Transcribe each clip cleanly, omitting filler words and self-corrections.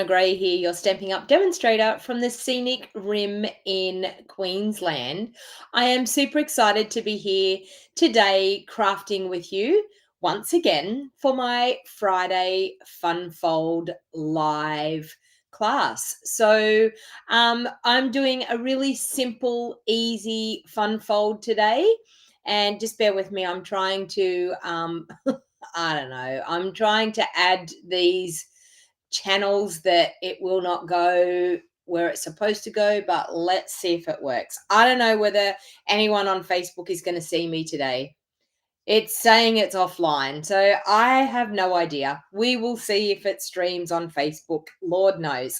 Gray here, your Stamping Up demonstrator from the scenic Rim in Queensland. I am super excited to be here today crafting with you once again for my Friday Fun Fold live class. So I'm doing a really simple, easy fun fold today. And just bear with me, I'm trying to, I'm trying to add these channels that it will not go where it's supposed to go, but let's see if it works. I don't know whether anyone on Facebook is going to see me today. It's saying it's offline, so I have no idea. We will see if it streams on Facebook. Lord knows.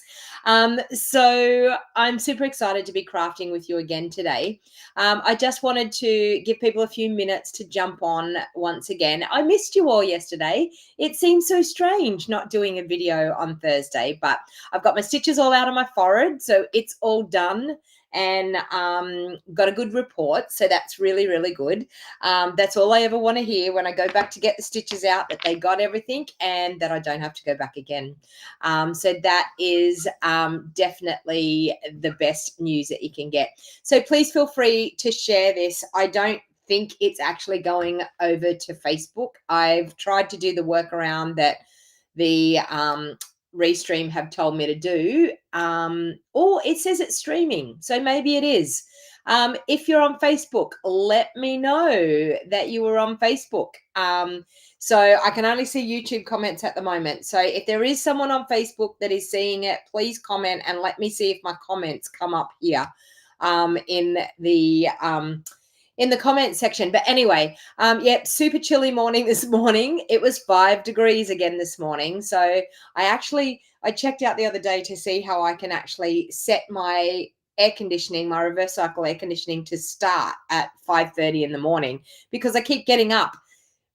So I'm super excited to be crafting with you again today. I just wanted to give people a few minutes to jump on once again. I missed you all yesterday. It seems so strange not doing a video on Thursday, but I've got my stitches all out on my forehead, so it's all done and got a good report. So that's really, really good. That's all I ever want to hear when I go back to get the stitches out, that they got everything and that I don't have to go back again. So that is definitely the best news that you can get. So please feel free to share this. I don't think it's actually going over to Facebook. I've tried to do the workaround that the Restream have told me to do, or it says it's streaming, so maybe it is. If you're on Facebook, let me know that you were on Facebook. So I can only see YouTube comments at the moment. So if there is someone on Facebook that is seeing it, please comment and let me see if my comments come up here in the comment section. But anyway, yep, super chilly morning this morning. It was 5 degrees again this morning. So I checked out the other day to see how I can actually set my air conditioning, my reverse cycle air conditioning, to start at 5:30 in the morning, because I keep getting up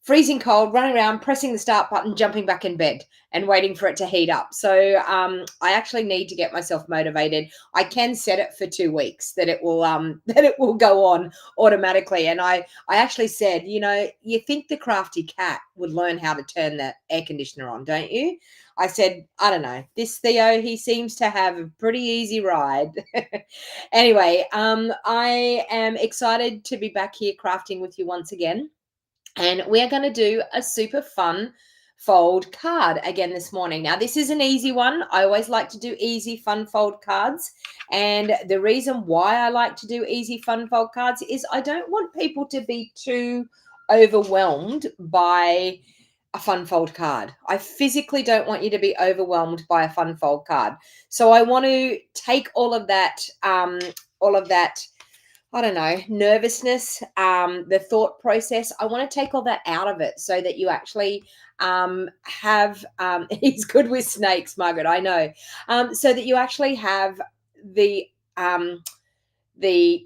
freezing cold, running around, pressing the start button, jumping back in bed and waiting for it to heat up. So I actually need to get myself motivated. I can set it for 2 weeks that it will go on automatically. And I actually said, you think the crafty cat would learn how to turn the air conditioner on, don't you? I said, I don't know. This Theo, he seems to have a pretty easy ride. Anyway, I am excited to be back here crafting with you once again. And we are going to do a super fun fold card again this morning. Now, this is an easy one. I always like to do easy, fun fold cards. And the reason why I like to do easy, fun fold cards is I don't want people to be too overwhelmed by a fun fold card. I physically don't want you to be overwhelmed by a fun fold card. So I want to take all of that, I don't know, nervousness, the thought process. I want to take all that out of it so that you actually have, he's good with snakes, Margaret, I know, so that you actually have the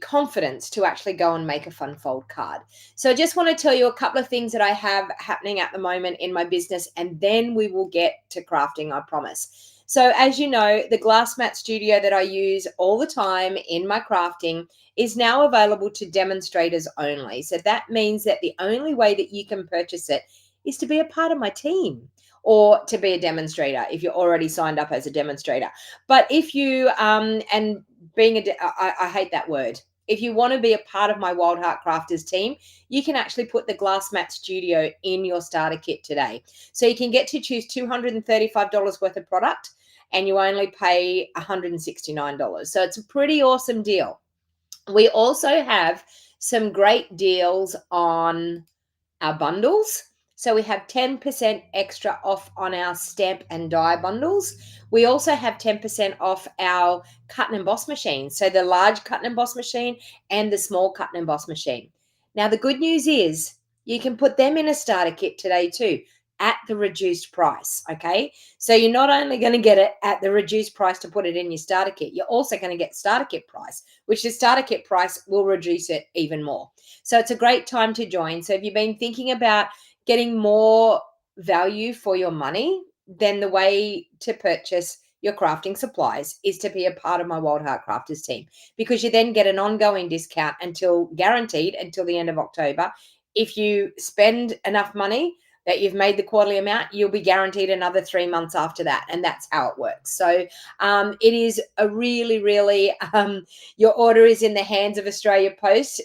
confidence to actually go and make a fun fold card. So I just want to tell you a couple of things that I have happening at the moment in my business, and then we will get to crafting, I promise. So as you know, the glass mat studio that I use all the time in my crafting is now available to demonstrators only. So that means that the only way that you can purchase it is to be a part of my team or to be a demonstrator if you're already signed up as a demonstrator. But if you, and being I hate that word. If you want to be a part of my Wild Heart Crafters team, you can actually put the Glass Mat Studio in your starter kit today. So you can get to choose $235 worth of product and you only pay $169. So it's a pretty awesome deal. We also have some great deals on our bundles. So we have 10% extra off on our stamp and die bundles. We also have 10% off our cut and emboss machine. So the large cut and emboss machine and the small cut and emboss machine. Now, the good news is you can put them in a starter kit today too, at the reduced price, okay? So you're not only going to get it at the reduced price to put it in your starter kit, you're also going to get starter kit price, which the starter kit price will reduce it even more. So it's a great time to join. So if you've been thinking about getting more value for your money, then the way to purchase your crafting supplies is to be a part of my Wild Heart Crafters team, because you then get an ongoing discount guaranteed until the end of October. If you spend enough money that you've made the quarterly amount, you'll be guaranteed another 3 months after that. And that's how it works. So it is a really, really, your order is in the hands of Australia Post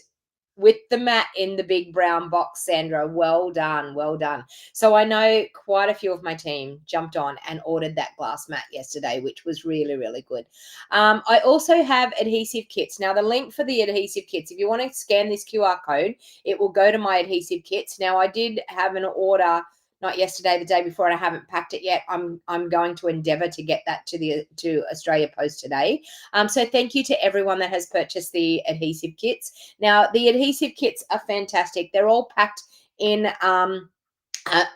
with the mat in the big brown box, Sandra. Well done. Well done. So I know quite a few of my team jumped on and ordered that glass mat yesterday, which was really, really good. I also have adhesive kits. Now, the link for the adhesive kits, if you want to scan this QR code, it will go to my adhesive kits. Now, I did have an order, not yesterday, the day before, and I haven't packed it yet. I'm going to endeavor to get that to Australia Post today. So thank you to everyone that has purchased the adhesive kits. Now, the adhesive kits are fantastic. They're all packed in an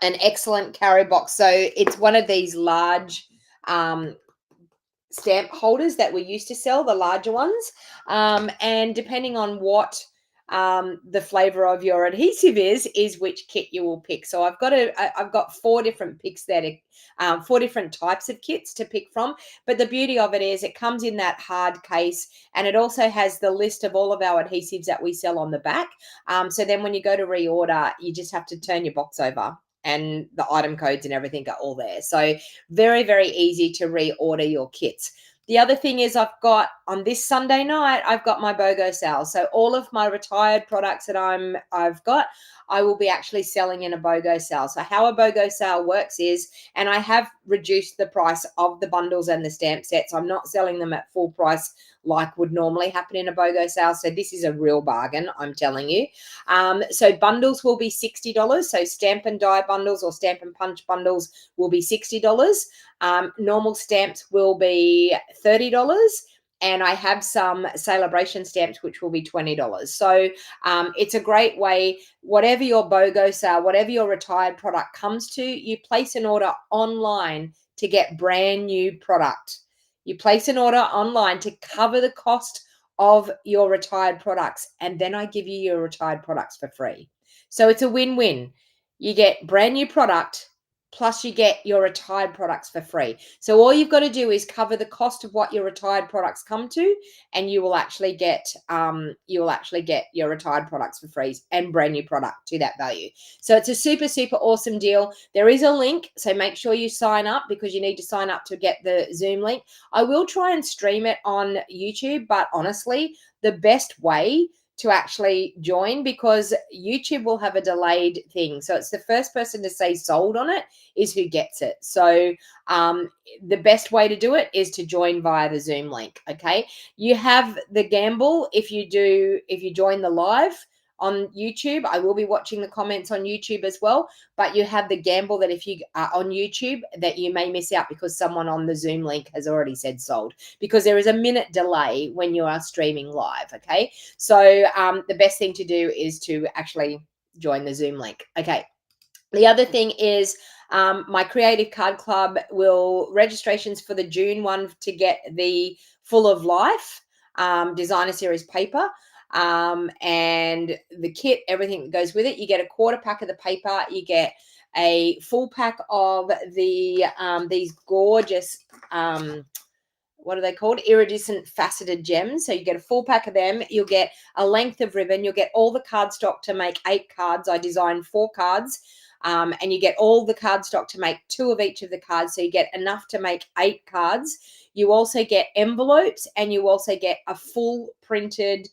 excellent carry box. So it's one of these large stamp holders that we used to sell, the larger ones. And depending on what the flavor of your adhesive is which kit you will pick. So I've got 4 different picks there, 4 different types of kits to pick from. But the beauty of it is it comes in that hard case, and it also has the list of all of our adhesives that we sell on the back. So then when you go to reorder, you just have to turn your box over, and the item codes and everything are all there. So very, very easy to reorder your kits. The other thing is I've got, on this Sunday night, I've got my BOGO sale. So all of my retired products that I've got, I will be actually selling in a BOGO sale. So how a BOGO sale works is, and I have reduced the price of the bundles and the stamp sets. I'm not selling them at full price like would normally happen in a BOGO sale. So this is a real bargain, I'm telling you. So bundles will be $60. So stamp and die bundles or stamp and punch bundles will be $60. Normal stamps will be $30. And I have some celebration stamps, which will be $20. So it's a great way, whatever your BOGO sale, whatever your retired product comes to, you place an order online to get brand new product. You place an order online to cover the cost of your retired products, and then I give you your retired products for free. So it's a win-win. You get brand new product, plus you get your retired products for free. So all you've got to do is cover the cost of what your retired products come to, and you will actually get your retired products for free and brand new product to that value. So it's a super, super awesome deal. There is a link, so make sure you sign up, because you need to sign up to get the Zoom link. I will try and stream it on YouTube, but honestly, the best way to actually join, because YouTube will have a delayed thing. So it's the first person to say sold on it is who gets it. So the best way to do it is to join via the Zoom link. Okay. You have the gamble if you join the live on YouTube. I will be watching the comments on YouTube as well, but you have the gamble that if you are on YouTube that you may miss out because someone on the Zoom link has already said sold, because there is a minute delay when you are streaming live. Okay. So the best thing to do is to actually join the Zoom link. Okay. The other thing is my Creative Card Club registrations for the June one to get the Full of Life designer series paper and the kit, everything that goes with it. You get a quarter pack of the paper. You get a full pack of these gorgeous what are they called? Iridescent faceted gems. So you get a full pack of them. You'll get a length of ribbon. You'll get all the cardstock to make 8 cards. I designed 4 cards. And you get all the cardstock to make 2 of each of the cards. So you get enough to make 8 cards. You also get envelopes, and you also get a full printed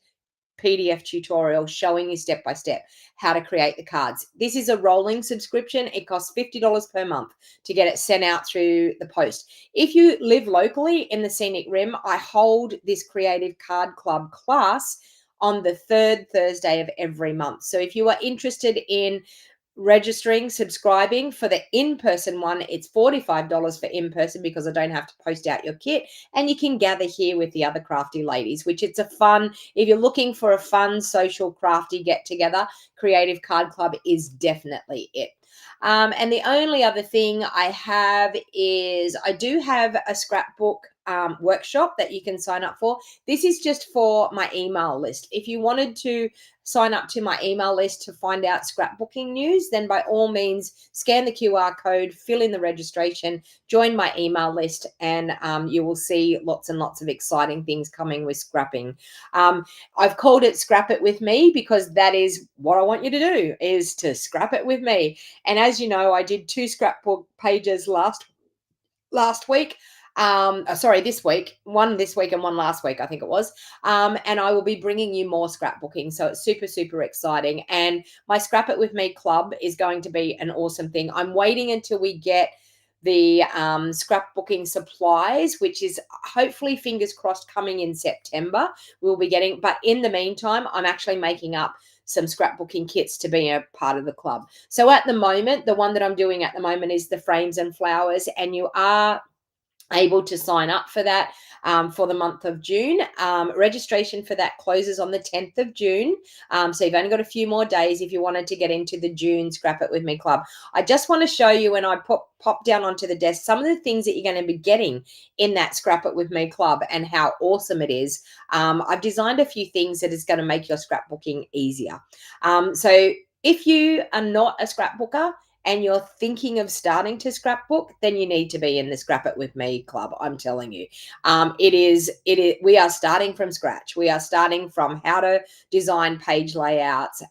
PDF tutorial showing you step by step how to create the cards. This is a rolling subscription. It costs $50 per month to get it sent out through the post. If you live locally in the Scenic Rim, I hold this Creative Card Club class on the 3rd Thursday of every month. So if you are interested in registering, subscribing for the in-person one, it's $45 for in-person, because I don't have to post out your kit, and you can gather here with the other crafty ladies, which it's a fun, if you're looking for a fun social crafty get together, Creative Card Club is definitely it. And the only other thing I have is I do have a scrapbook workshop that you can sign up for. This is just for my email list. If you wanted to sign up to my email list to find out scrapbooking news, then by all means, scan the QR code, fill in the registration, join my email list, and you will see lots and lots of exciting things coming with scrapping. I've called it Scrap It With Me because that is what I want you to do, is to scrap it with me. And as you know, I did 2 scrapbook pages last week. This week, one this week and one last week, I think it was. And I will be bringing you more scrapbooking. So it's super, super exciting. And my Scrap It With Me club is going to be an awesome thing. I'm waiting until we get the scrapbooking supplies, which is hopefully, fingers crossed, coming in September. We'll be getting, but in the meantime, I'm actually making up some scrapbooking kits to be a part of the club. So at the moment, the one that I'm doing at the moment is the frames and flowers, and you are able to sign up for that for the month of June. Registration for that closes on the 10th of June. So you've only got a few more days if you wanted to get into the June Scrap It With Me club. I just want to show you, when I pop down onto the desk, some of the things that you're going to be getting in that Scrap It With Me club and how awesome it is. I've designed a few things that is going to make your scrapbooking easier. So if you are not a scrapbooker and you're thinking of starting to scrapbook, then you need to be in the Scrap It With Me club. I'm telling you, we are starting from scratch. We are starting from how to design page layouts.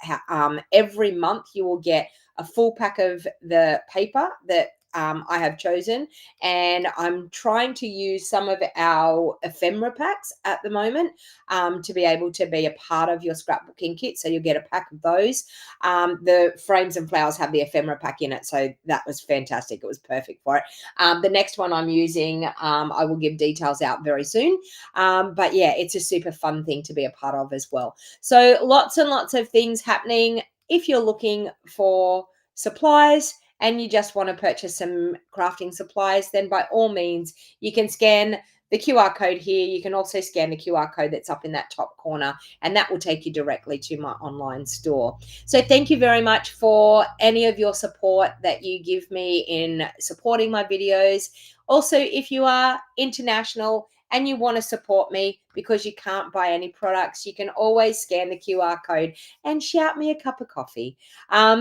Every month you will get a full pack of the paper that I have chosen, and I'm trying to use some of our ephemera packs at the moment to be able to be a part of your scrapbooking kit. So you'll get a pack of those. The frames and flowers have the ephemera pack in it, so that was fantastic. It was perfect for it. The next one I'm using, I will give details out very soon. But yeah, it's a super fun thing to be a part of as well. So lots and lots of things happening. If you're looking for supplies and you just want to purchase some crafting supplies, then by all means, you can scan the QR code here. You can also scan the QR code that's up in that top corner, and that will take you directly to my online store. So thank you very much for any of your support that you give me in supporting my videos. Also, if you are international and you want to support me because you can't buy any products, you can always scan the QR code and shout me a cup of coffee.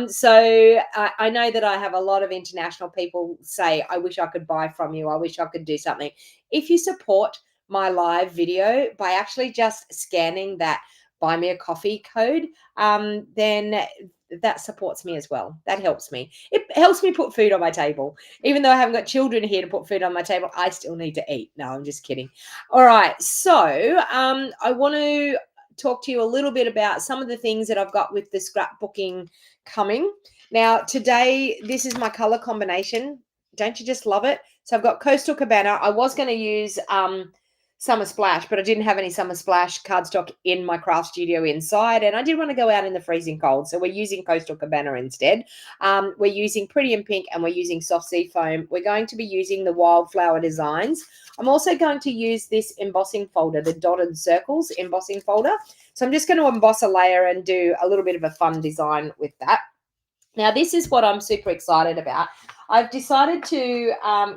So I know that I have a lot of international people say, I wish I could buy from you. I wish I could do something. If you support my live video by actually just scanning that buy me a coffee code, then that supports me as well. That helps me. It helps me put food on my table. Even though I haven't got children here to put food on my table, I still need to eat. No, I'm just kidding. All right. So I want to talk to you a little bit about some of the things that I've got with the scrapbooking coming. Now, today, this is my color combination. Don't you just love it? So I've got Coastal Cabana. I was going to use Summer Splash, but I didn't have any Summer Splash cardstock in my craft studio inside, and I didn't want to go out in the freezing cold, so we're using Coastal Cabana instead. We're using Pretty in Pink, and we're using Soft Sea Foam. We're going to be using the Wildflower Designs. I'm also going to use this embossing folder, the Dotted Circles embossing folder. So I'm just going to emboss a layer and do a little bit of a fun design with that. Now, this is what I'm super excited about. I've decided to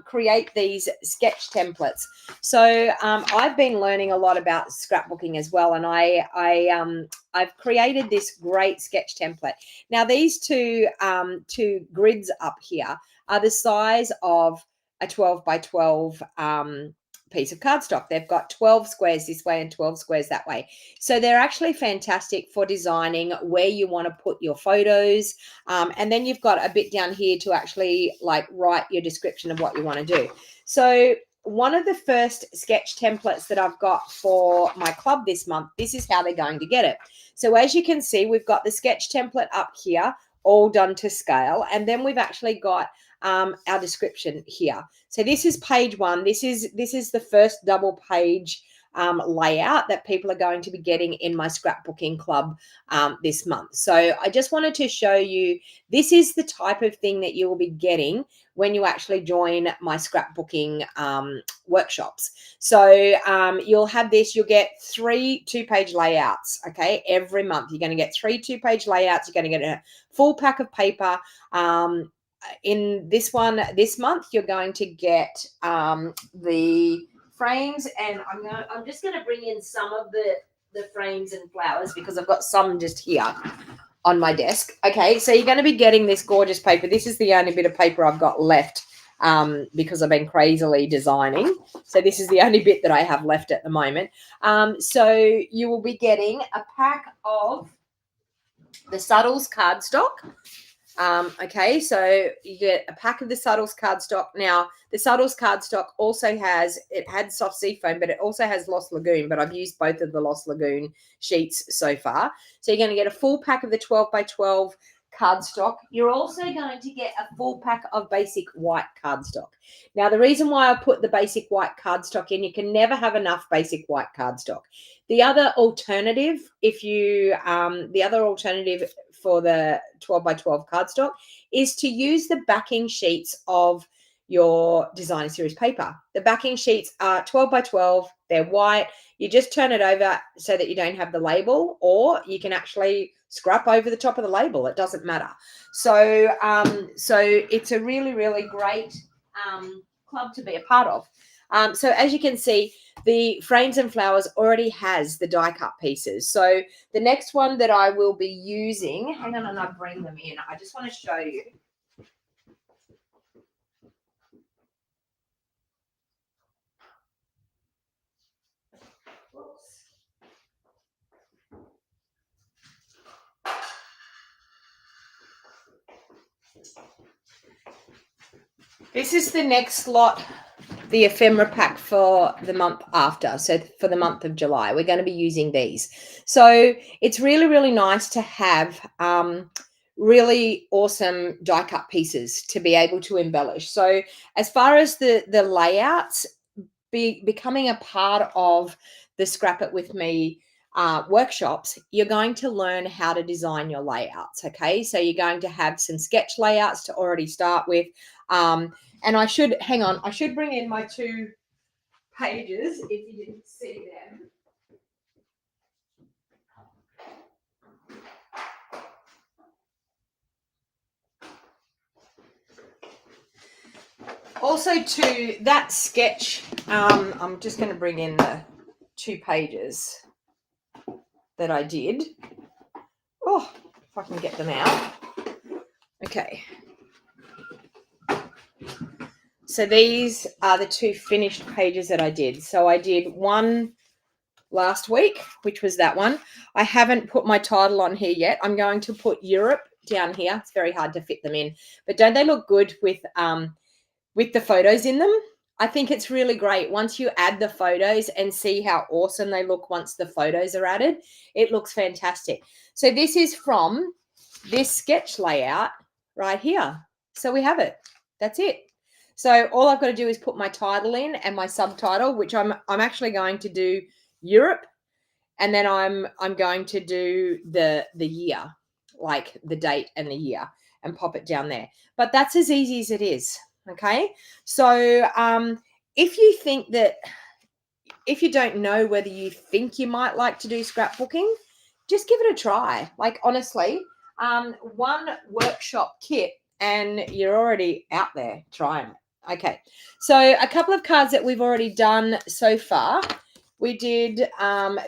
create these sketch templates. So I've been learning a lot about scrapbooking as well, and I've created this great sketch template. Now, these two grids up here are the size of a 12 by 12 piece of cardstock. They've got 12 squares this way and 12 squares that way. So they're actually fantastic for designing where you want to put your photos. And then you've got a bit down here to actually like write your description of what you want to do. So one of the first sketch templates that I've got for my club this month, this is how they're going to get it. So as you can see, we've got the sketch template up here, all done to scale. And then we've actually got our description here. So this is page 1. This is the first double page layout that people are going to be getting in my scrapbooking club this month. So I just wanted to show you, this is the type of thing that you will be getting when you actually join my scrapbooking workshops. So you'll have this, you'll get 3 2-page layouts, okay? Every month you're going to get 3 2-page layouts. You're going to get a full pack of paper. In this one, this month, you're going to get the frames, and I'm just gonna bring in some of the frames and flowers because I've got some just here on my desk. Okay, so you're going to be getting this gorgeous paper. This is the only bit of paper I've got left because I've been crazily designing. So this is the only bit that I have left at the moment. So you will be getting a pack of the Subtles cardstock. Okay, so you get a pack of the Subtles cardstock. Now, the Subtles cardstock also had soft sea foam, but it also has Lost Lagoon, but I've used both of the Lost Lagoon sheets so far. So you're going to get a full pack of the 12 by 12 cardstock. You're also going to get a full pack of basic white cardstock. Now, the reason why I put the basic white cardstock in, you can never have enough basic white cardstock. The other alternative, for the 12 by 12 cardstock is to use the backing sheets of your designer series paper. The backing sheets are 12 by 12, they're white. You just turn it over so that you don't have the label, or you can actually scrap over the top of the label. It doesn't matter. So it's a really, really great club to be a part of. So as you can see, the frames and flowers already has the die cut pieces. So the next one that I will be using, hang on and I bring them in. I just want to show you. Whoops. This is the next lot, the ephemera pack for the month after. So for the month of July, we're going to be using these. So it's really, really nice to have really awesome die cut pieces to be able to embellish. So as far as the layouts, becoming a part of the Scrap It With Me workshops, you're going to learn how to design your layouts. Okay, so you're going to have some sketch layouts to already start with. And I should bring in my 2 pages if you didn't see them. Also to that sketch, I'm just going to bring in the 2 pages that I did. Oh, if I can get them out. Okay. So these are the 2 finished pages that I did. So I did one last week, which was that one. I haven't put my title on here yet. I'm going to put Europe down here. It's very hard to fit them in, but don't they look good with the photos in them? I think it's really great. Once you add the photos and see how awesome they look once the photos are added, it looks fantastic. So this is from this sketch layout right here. So we have it. That's it. So all I've got to do is put my title in and my subtitle, which I'm actually going to do Europe, and then I'm going to do the year, like the date and the year, and pop it down there. But that's as easy as it is. Okay, so if you don't know whether you think you might like to do scrapbooking, just give it a try. Like, honestly, one workshop kit and you're already out there trying it. Okay, so a couple of cards that we've already done so far. We did,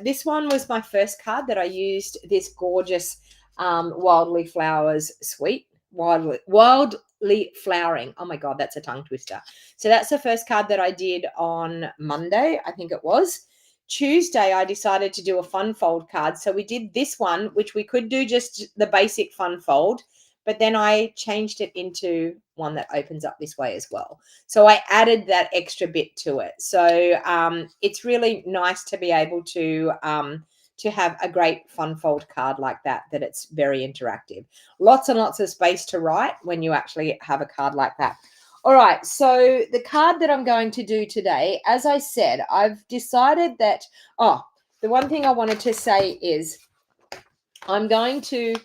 this one was my first card that I used, this gorgeous Wildly Flowers suite. Wildly Flowering. Oh my God, that's a tongue twister. So that's the first card that I did on Monday, I think it was. Tuesday, I decided to do a fun fold card. So we did this one, which we could do just the basic fun fold, but then I changed it into one that opens up this way as well. So I added that extra bit to it. So it's really nice to be able to have a great fun fold card like that it's very interactive. Lots and lots of space to write when you actually have a card like that. All right, so the card that I'm going to do today, as I said, I've decided that, the one thing I wanted to say is I'm going to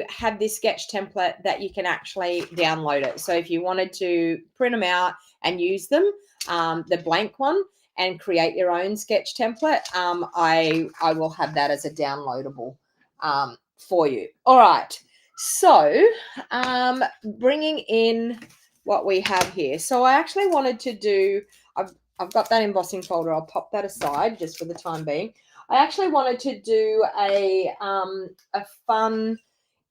have this sketch template that you can actually download it. So if you wanted to print them out and use them, the blank one, and create your own sketch template, I will have that as a downloadable for you. All right. So bringing in what we have here. So I actually wanted to do I've got that embossing folder. I'll pop that aside just for the time being. I actually wanted to do a fun,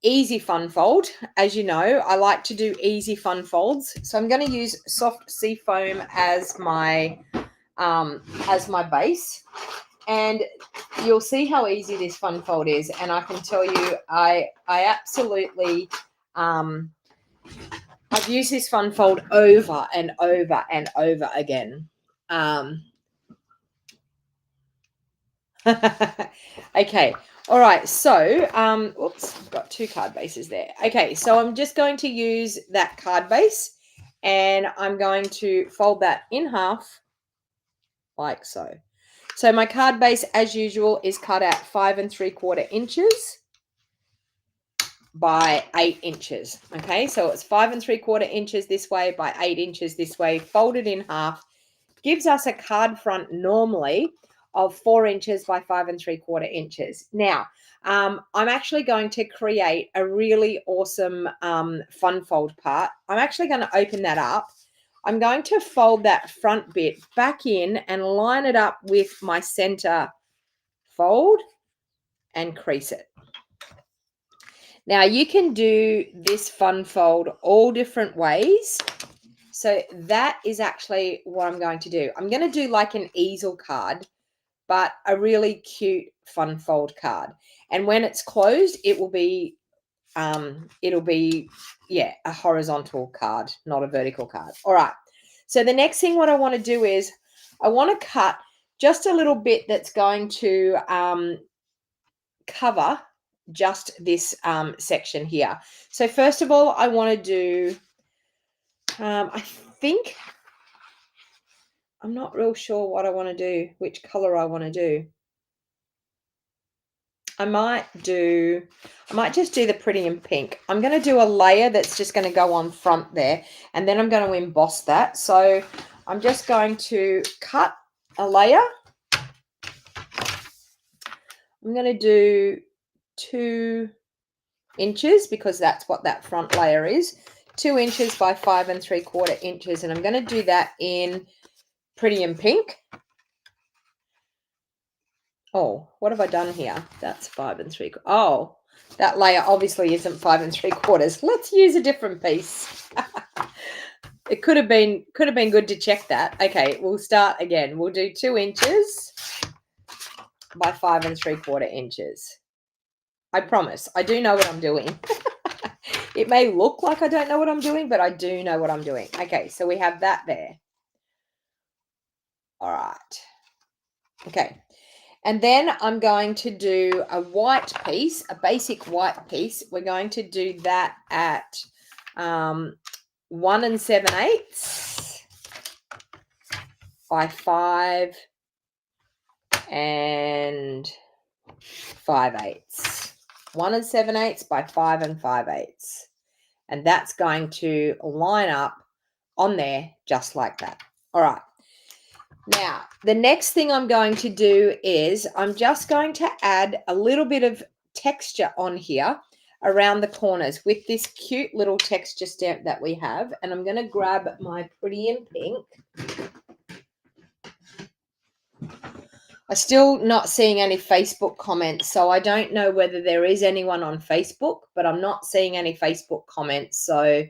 easy fun fold. As you know, I like to do easy fun folds. So I'm going to use soft sea foam as my base. And you'll see how easy this fun fold is. And I can tell you, I absolutely, I've used this fun fold over and over and over again. Okay. All right. So, oops, I've got two card bases there. Okay. So I'm just going to use that card base and I'm going to fold that in half like so. So my card base, as usual, is cut out 5 3/4 inches by 8 inches. Okay, so it's 5 3/4 inches this way by 8 inches this way, folded in half, gives us a card front normally of 4 inches by 5 3/4 inches. Now, I'm actually going to create a really awesome fun fold part. I'm actually going to open that up. I'm going to fold that front bit back in and line it up with my center fold and crease it. Now you can do this fun fold all different ways. So that is actually what I'm going to do. I'm going to do like an easel card, but a really cute fun fold card. And when it's closed, it'll be a horizontal card, not a vertical card. All right. So the next thing what I want to do is I want to cut just a little bit that's going to cover just this section here. So first of all, I want to do, I think, I'm not real sure what I want to do, which color I want to do. I might just do the pretty in pink. I'm going to do a layer that's just going to go on front there, and then I'm going to emboss that. So I'm just going to cut a layer. I'm going to do 2 inches because that's what that front layer is. 2 inches by 5 3/4 inches, and I'm going to do that in pretty in pink. Oh, what have I done here? That's 5 3/4. Oh, that layer obviously isn't 5 3/4. Let's use a different piece. It could have been good to check that. Okay, we'll start again. We'll do 2 inches by 5 3/4 inches. I promise, I do know what I'm doing. It may look like I don't know what I'm doing, but I do know what I'm doing. Okay, so we have that there. All right. Okay. And then I'm going to do a white piece, a basic white piece. We're going to do that at 1 7/8 by 5 5/8. 1 7/8 by 5 5/8. And that's going to line up on there just like that. All right. Now, the next thing I'm going to do is I'm just going to add a little bit of texture on here around the corners with this cute little texture stamp that we have. And I'm going to grab my pretty in pink. I'm still not seeing any Facebook comments, so I don't know whether there is anyone on Facebook, but I'm not seeing any Facebook comments. So,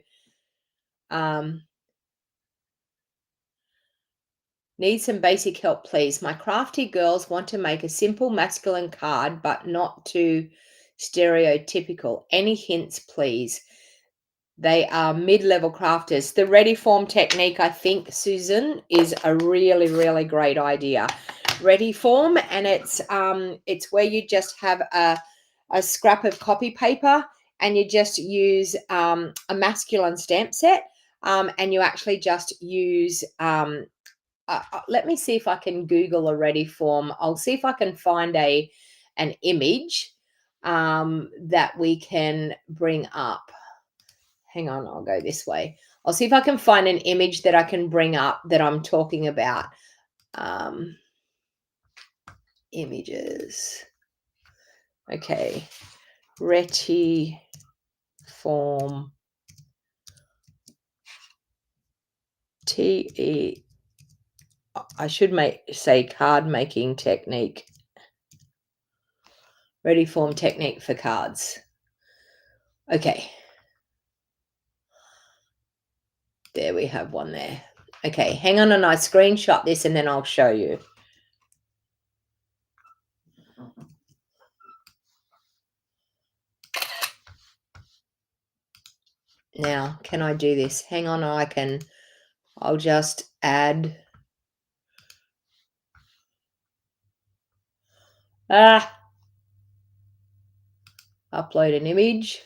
need some basic help, please. My crafty girls want to make a simple masculine card, but not too stereotypical. Any hints, please? They are mid-level crafters. The ready form technique, I think, Susan, is a really, really great idea. Ready form, and it's where you just have a scrap of copy paper and you just use a masculine stamp set, and you actually just use let me see if I can Google a ready form. I'll see if I can find an image that we can bring up. Hang on, I'll go this way. I'll see if I can find an image that I can bring up that I'm talking about. Images. Okay. Ready form. I should say card making technique. Ready form technique for cards. Okay. There we have one there. Okay, hang on and I screenshot this and then I'll show you. Now, can I do this? Hang on, I'll just add. Upload an image.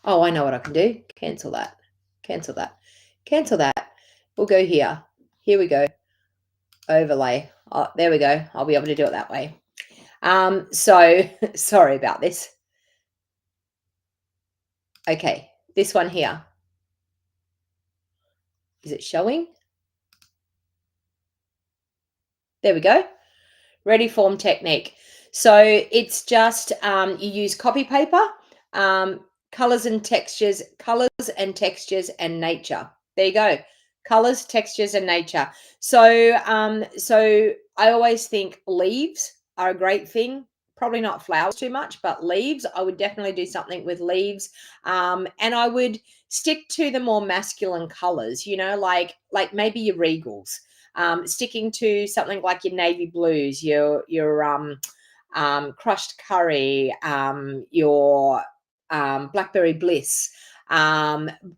Oh, I know what I can do. Cancel that. Cancel that. Cancel that. We'll go here. Here we go. Overlay. Oh, there we go. I'll be able to do it that way. So sorry about this. Okay, this one here. Is it showing? There we go. Ready form technique. So it's just you use copy paper, colors and textures and nature. There you go. Colors, textures, and nature. So so I always think leaves are a great thing. Probably not flowers too much, but leaves. I would definitely do something with leaves. And I would stick to the more masculine colors, you know, like maybe your regals. Sticking to something like your navy blues, your crushed curry, your blackberry bliss,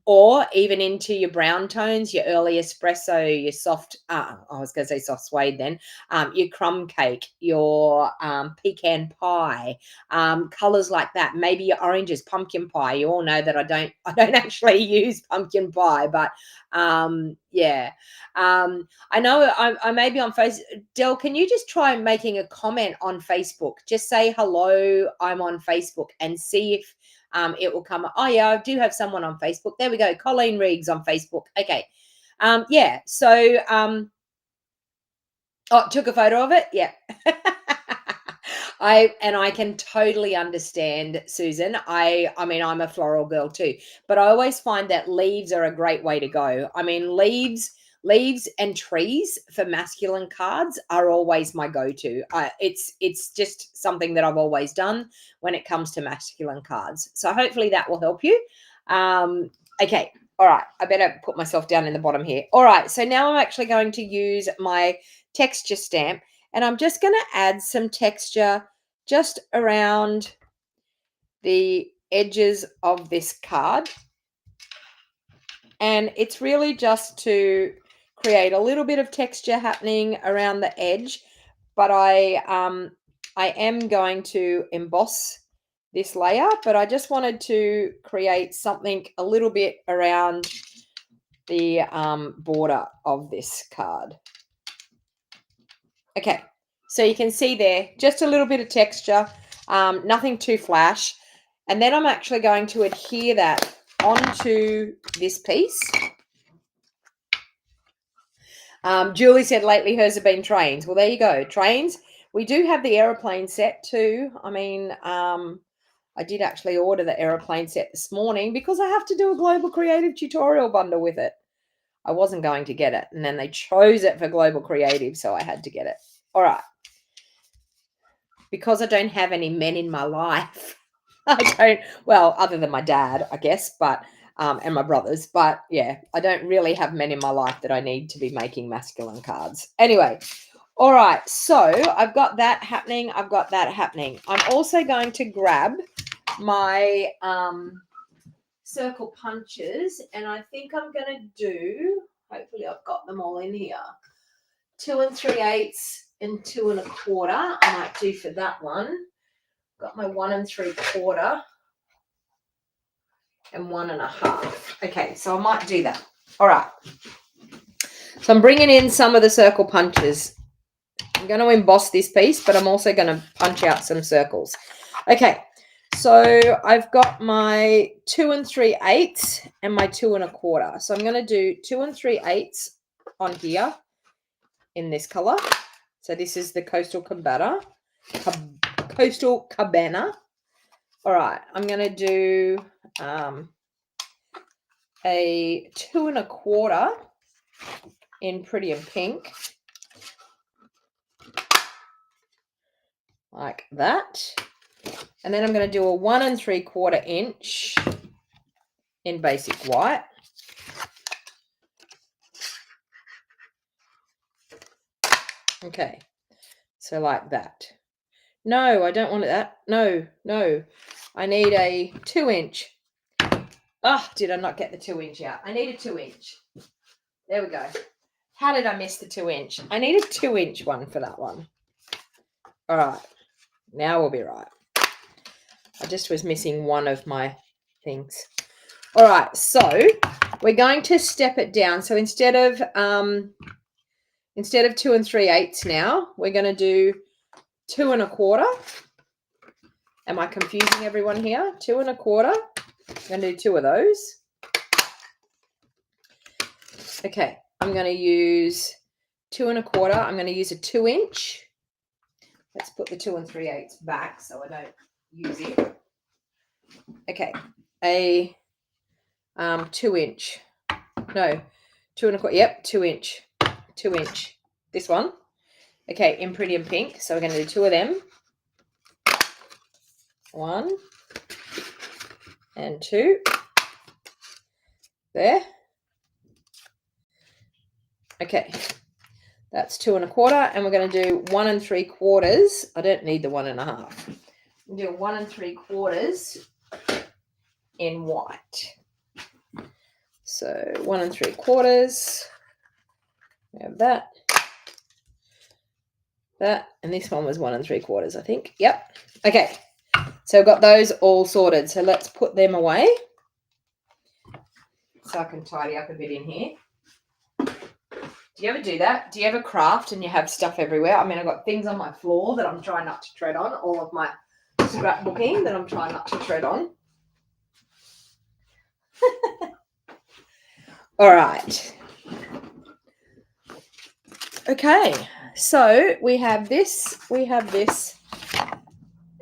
or even into your brown tones, your early espresso, your soft, I was going to say soft suede then, your crumb cake, your pecan pie, colors like that. Maybe your oranges, pumpkin pie. You all know that I don't actually use pumpkin pie, but yeah. I know I may be on Facebook. Del, can you just try making a comment on Facebook? Just say hello, I'm on Facebook, and see if it will come. Oh yeah, I do have someone on Facebook. There we go. Colleen Riggs on Facebook. Okay. Yeah. So took a photo of it. Yeah. I can totally understand, Susan. I mean, I'm a floral girl too, but I always find that leaves are a great way to go. I mean, leaves and trees for masculine cards are always my go-to. It's just something that I've always done when it comes to masculine cards. So hopefully that will help you. Okay. All right. I better put myself down in the bottom here. All right. So now I'm actually going to use my texture stamp, and I'm just going to add some texture just around the edges of this card. And it's really just to create a little bit of texture happening around the edge. But I am going to emboss this layer, but I just wanted to create something a little bit around the border of this card. Okay, so you can see there, just a little bit of texture, nothing too flash. And then I'm actually going to adhere that onto this piece. Julie said lately hers have been trains. Well, there you go, trains. We do have the aeroplane set too. I mean, I did actually order the aeroplane set this morning because I have to do a Global Creative tutorial bundle with it. I wasn't going to get it, and then they chose it for Global Creative, so I had to get it. All right. Because I don't have any men in my life, I don't, well, other than my dad, I guess, but and my brothers, but yeah, I don't really have men in my life that I need to be making masculine cards. Anyway, all right, so I've got that happening. I'm also going to grab my circle punches, and I think I'm going to do, hopefully I've got them all in here, 2 3/8 and 2 1/4. I might do for that one. Got my 1 3/4 and 1 1/2. Okay, so I might do that. All right. So I'm bringing in some of the circle punches. I'm going to emboss this piece, but I'm also going to punch out some circles. Okay, so I've got my 2 3/8 and my 2 1/4. So I'm going to do 2 3/8 on here in this color. So this is the Coastal Cabana. All right, I'm going to do a 2 1/4 in Pretty and Pink. Like that. And then I'm going to do a 1 3/4 inch in Basic White. Okay, so like that. No, I don't want that. No, no. I need a 2 inch. Oh, did I not get the 2 inch out? I need a 2 inch. There we go. How did I miss the 2 inch? I need a 2 inch one for that one. All right. Now we'll be right. I just was missing one of my things. All right. So we're going to step it down. So instead of 2 3/8 now, we're going to do 2 1/4. Am I confusing everyone here? 2 1/4. I'm going to do 2 of those. Okay, I'm going to use 2 1/4. I'm going to use a 2 inch. Let's put the 2 3/8 back so I don't use it. Okay, a 2 inch. No, 2 1/4. Yep, 2 inch. 2 inch. This one. Okay, in Pretty and Pink. So we're going to do 2 of them. 1 and 2. There. Okay, that's 2 1/4, and we're going to do 1 3/4. I don't need the 1 1/2. We'll do 1 3/4 in white. So 1 3/4. We have that, and this one was 1 3/4, I think. Yep. Okay, so I've got those all sorted. So let's put them away so I can tidy up a bit in here. Do you ever do that? Do you ever craft and you have stuff everywhere? I mean, I've got things on my floor that I'm trying not to tread on, all of my scrapbooking that I'm trying not to tread on. All right. Okay, so we have this,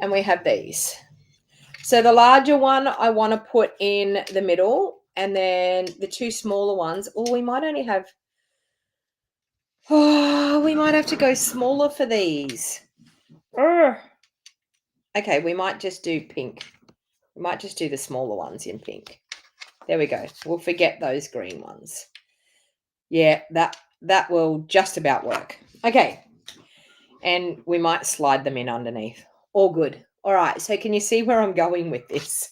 and we have these. So the larger one I want to put in the middle, and then the 2 smaller ones, we might only have... Oh, we might have to go smaller for these. Okay, we might just do pink. We might just do the smaller ones in pink. There we go. We'll forget those green ones. Yeah, that will just about work. Okay, and we might slide them in underneath. All good. All right, so can you see where I'm going with this?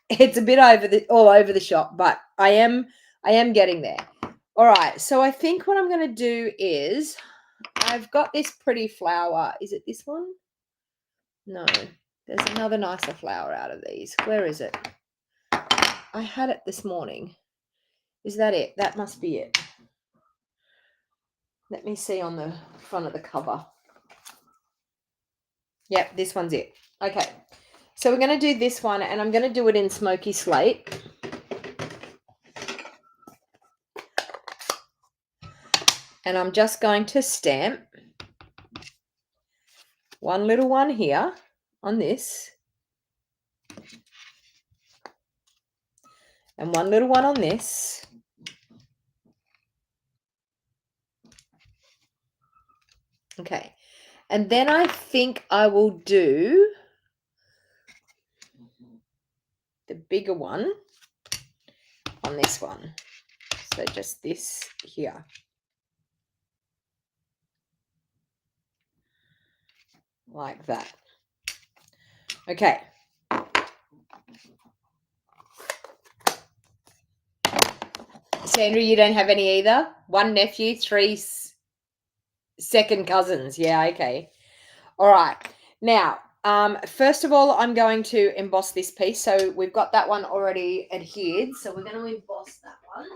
It's a bit all over the shop, but I am getting there. All right, so I think what I'm going to do is I've got this pretty flower. Is it this one? No, there's another nicer flower out of these. Where is it? I had it this morning. Is that it? That must be it. Let me see on the front of the cover. Yep, this one's it. Okay, so we're going to do this one, and I'm going to do it in Smoky Slate. And I'm just going to stamp one little one here on this, and one little one on this. Okay, and then I think I will do the bigger one on this one. So just this here. Like that. Okay. Sandra, you don't have any either? 1 nephew, 3 second cousins. Yeah, okay. All right. Now, first of all, I'm going to emboss this piece. So we've got that one already adhered. So we're going to emboss that one.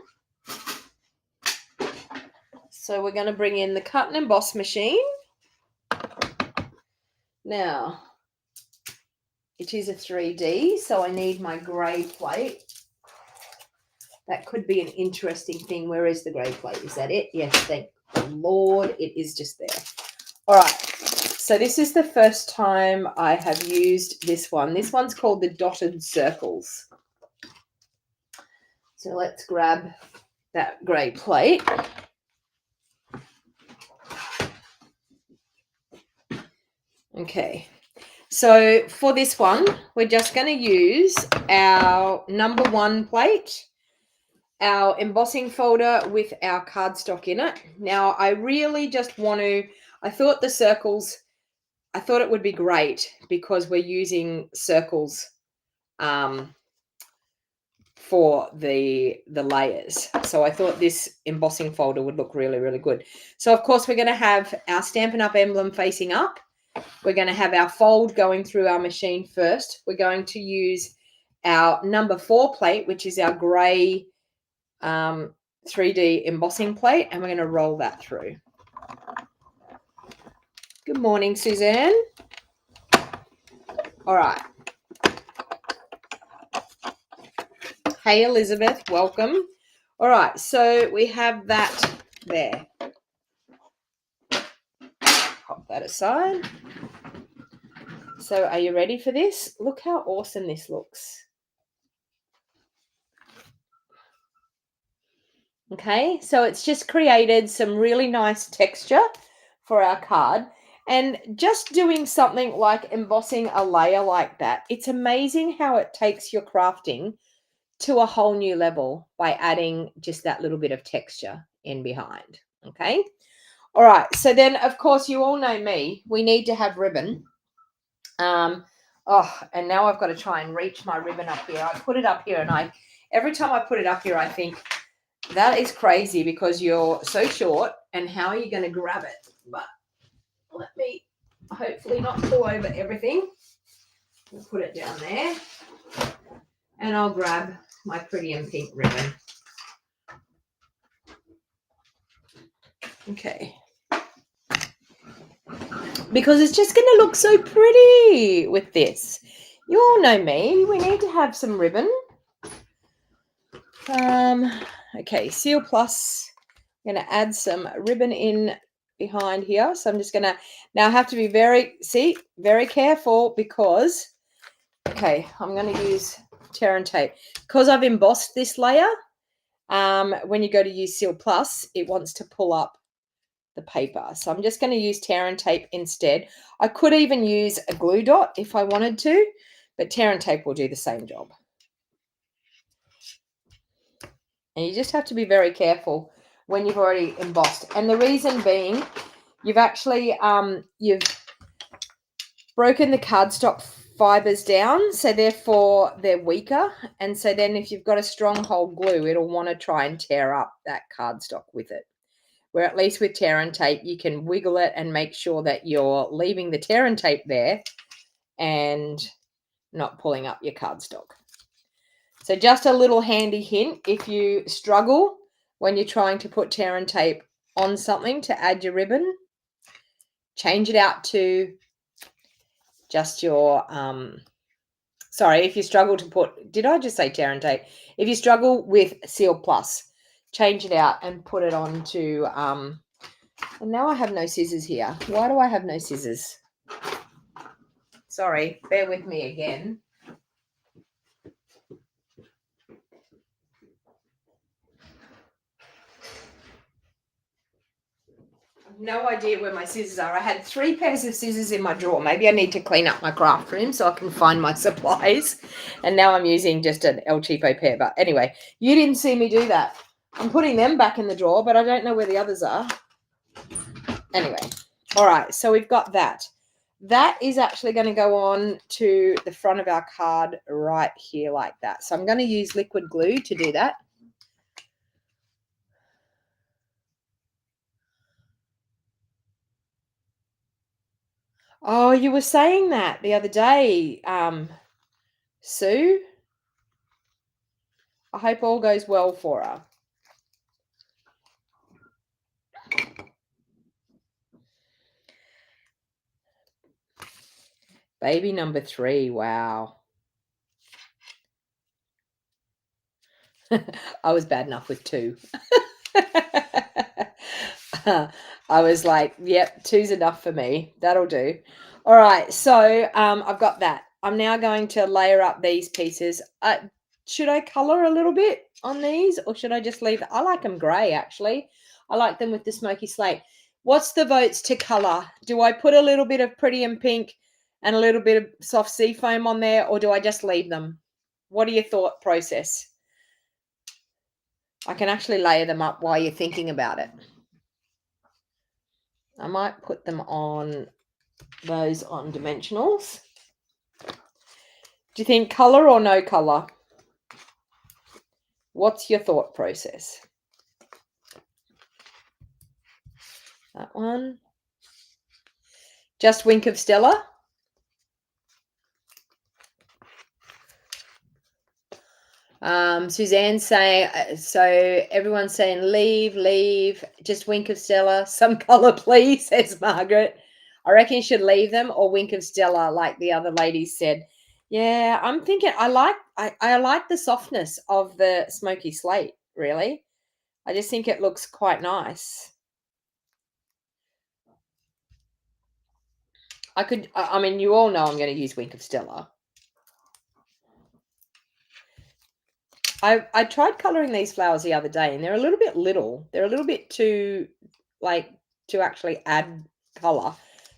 So we're going to bring in the cut and emboss machine. Now, it is a 3D, so I need my grey plate. That could be an interesting thing. Where is the grey plate? Is that it? Yes, thank the Lord. It is just there. All right. So this is the first time I have used this one. This one's called the Dotted Circles. So let's grab that grey plate. Okay, so for this one, we're just going to use our number 1 plate, our embossing folder with our cardstock in it. Now, I really just want to, I thought the circles, I thought it would be great because we're using circles for the layers. So I thought this embossing folder would look really, really good. So of course, we're going to have our Stampin' Up! Emblem facing up. We're going to have our fold going through our machine first. We're going to use our number 4 plate, which is our grey 3D embossing plate, and we're going to roll that through. Good morning, Suzanne. All right. Hey, Elizabeth, welcome. All right, so we have that there. Pop that aside. So are you ready for this? Look how awesome this looks. Okay, so it's just created some really nice texture for our card. And just doing something like embossing a layer like that, it's amazing how it takes your crafting to a whole new level by adding just that little bit of texture in behind. Okay. All right. So then, of course, you all know me. We need to have ribbon. And now I've got to try and reach my ribbon up here. I put it up here, and every time I put it up here, I think that is crazy because you're so short, and how are you going to grab it? But let me hopefully not pull over everything. I'll put it down there, and I'll grab my pretty and pink ribbon. Okay. Because it's just going to look so pretty with this. You all know me. We need to have some ribbon. Okay, Seal Plus. I'm going to add some ribbon in behind here. So I'm just going to, now I have to be very careful because, okay, I'm going to use tear and tape. Because I've embossed this layer, when you go to use Seal Plus, it wants to pull up the paper. So I'm just going to use tear and tape instead. I could even use a glue dot if I wanted to, but tear and tape will do the same job. And you just have to be very careful when you've already embossed. And the reason being, you've actually, you've broken the cardstock fibers down, so therefore they're weaker. And so then if you've got a stronghold glue, it'll want to try and tear up that cardstock with it. Where at least with tear and tape, you can wiggle it and make sure that you're leaving the tear and tape there and not pulling up your cardstock. So just a little handy hint, if you struggle when you're trying to put tear and tape on something to add your ribbon, change it out to just your, sorry, if you struggle to put, did I just say tear and tape? If you struggle with Seal Plus, change it out and put it on to, and now I have no scissors here. Why do I have no scissors? Sorry, bear with me again. No idea where my scissors are. I had 3 pairs of scissors in my drawer. Maybe I need to clean up my craft room so I can find my supplies. And now I'm using just an El Cheapo pair. But anyway, you didn't see me do that. I'm putting them back in the drawer, but I don't know where the others are. Anyway, all right, so we've got that. That is actually going to go on to the front of our card right here like that. So I'm going to use liquid glue to do that. Oh, you were saying that the other day, Sue. I hope all goes well for her. Baby number 3, wow. I was bad enough with 2. I was like, yep, 2's enough for me. That'll do. All right, so I've got that. I'm now going to layer up these pieces. should I color a little bit on these, or should I just leave it? I like them gray, actually. I like them with the smoky slate. What's the votes to color? Do I put a little bit of pretty and pink and a little bit of soft sea foam on there, or do I just leave them? What are your thought process? I can actually layer them up while you're thinking about it. I might put them on those on dimensionals. Do you think color or no color? What's your thought process? That one. Just Wink of Stella. Suzanne's saying, so everyone's saying leave, just Wink of Stella. Some color, please, says Margaret. I reckon you should leave them or Wink of Stella, like the other ladies said. Yeah, I'm thinking I like the softness of the smoky slate, really. I just think it looks quite nice. I mean, you all know I'm going to use Wink of Stella. I tried coloring these flowers the other day, and they're a little bit little. They're a little bit too, like, to actually add color.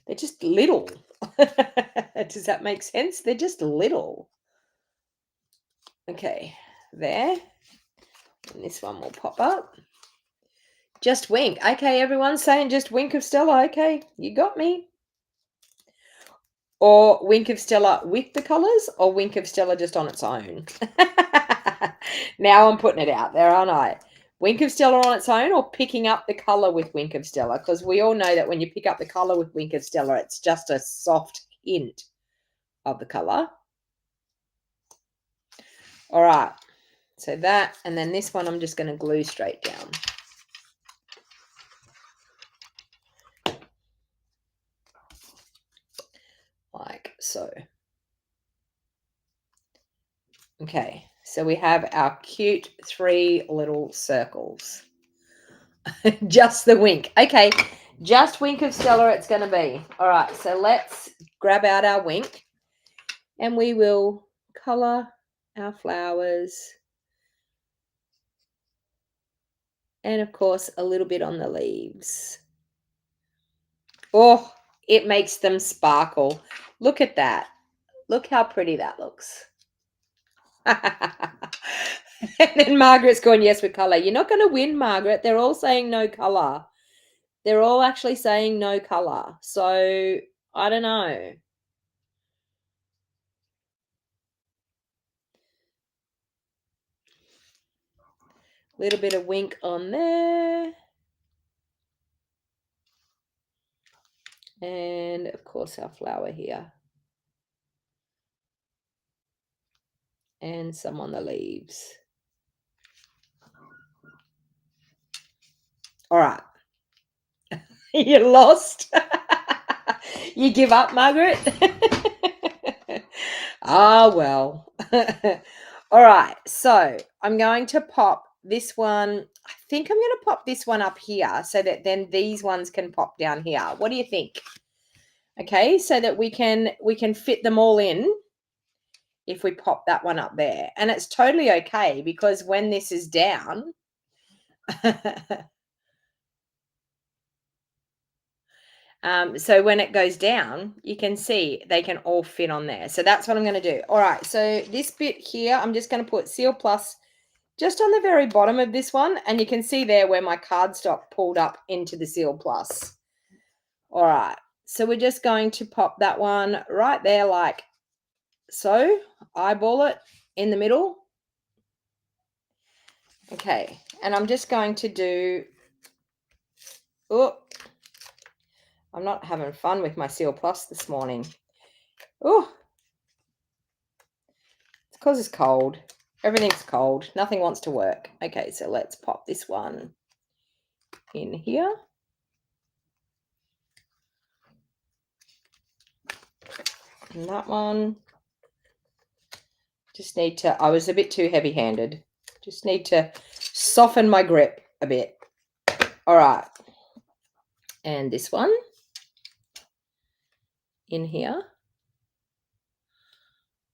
They're just little. Does that make sense? They're just little. Okay, there. And this one will pop up. Just Wink. Okay, everyone's saying just Wink of Stella. Okay, you got me. Or Wink of Stella with the colors, or Wink of Stella just on its own. Now I'm putting it out there, aren't I? Wink of Stella on its own, or picking up the color with Wink of Stella? Because we all know that when you pick up the color with Wink of Stella, it's just a soft hint of the color. All right. So that, and then this one I'm just going to glue straight down. Like so. Okay, so we have our cute 3 little circles. Just the wink. Okay, just Wink of Stella it's going to be. All right, so let's grab out our wink and we will color our flowers. And, of course, a little bit on the leaves. Oh, it makes them sparkle. Look at that. Look how pretty that looks. And then Margaret's going, yes, with colour. You're not going to win, Margaret. They're all saying no colour. They're all actually saying no colour. So, I don't know. Little bit of wink on there. And, of course, our flower here. And some on the leaves. All right. You lost. You give up, Margaret? Ah, well. All right. So I'm going to pop this one. I think I'm going to pop this one up here so that then these ones can pop down here. What do you think? Okay, so that we can fit them all in if we pop that one up there. And it's totally okay because when this is down, so when it goes down, you can see they can all fit on there. So that's what I'm going to do. All right, so this bit here, I'm just going to put Seal Plus just on the very bottom of this one. And you can see there where my cardstock pulled up into the Seal Plus. All right, so we're just going to pop that one right there like so. Eyeball it in the middle. Okay, and I'm just going to do, oh, I'm not having fun with my Seal Plus this morning. Oh, it's because it's cold. Everything's cold. Nothing wants to work. Okay, so let's pop this one in here. And that one. Just need to, I was a bit too heavy-handed. Just need to soften my grip a bit. All right. And this one in here.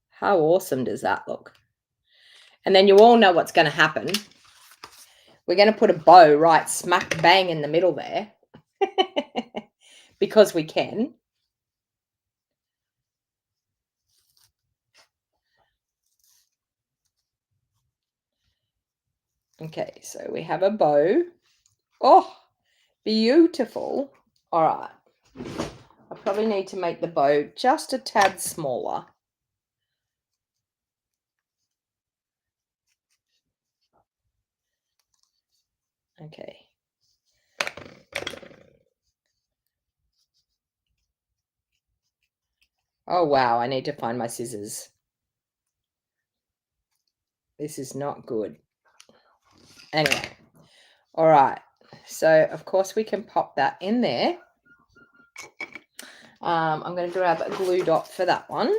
How awesome does that look? And then you all know what's going to happen. We're going to put a bow right smack bang in the middle there because we can. Okay, so we have a bow. Oh, beautiful. All right. I probably need to make the bow just a tad smaller. Okay. Oh, wow. I need to find my scissors. This is not good. Anyway. All right. So, of course, we can pop that in there. I'm going to grab a glue dot for that one.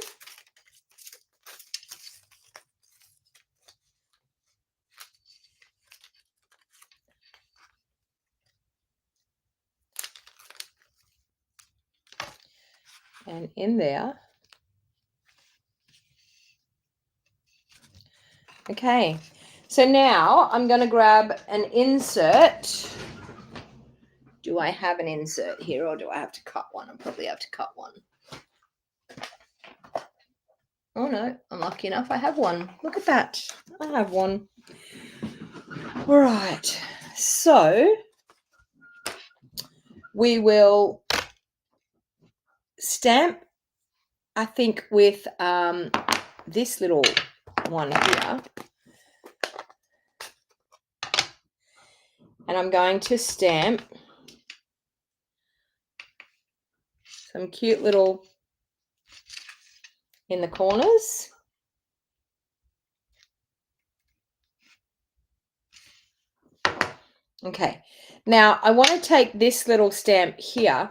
And in there. Okay. So now I'm going to grab an insert. Do I have an insert here or do I have to cut one? I'll probably have to cut one. Oh no, I'm lucky enough I have one. Look at that. I have one. All right. So we will stamp, I think, with this little one here. And I'm going to stamp some cute little in the corners. Okay, now I want to take this little stamp here.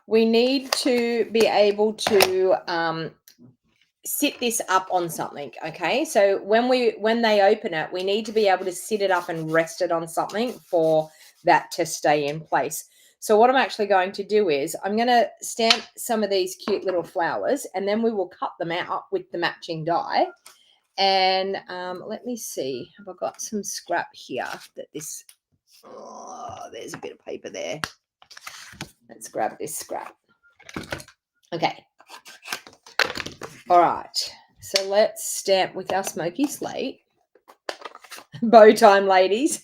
We need to be able to sit this up on something. Okay, so when they open it, we need to be able to sit it up and rest it on something for that to stay in place. So what I'm actually going to do is I'm going to stamp some of these cute little flowers, and then we will cut them out with the matching die. And let me see, have I got some scrap here that this, oh, there's a bit of paper there. Let's grab this scrap. Okay. All right. So let's stamp with our smoky slate. Bow time, ladies.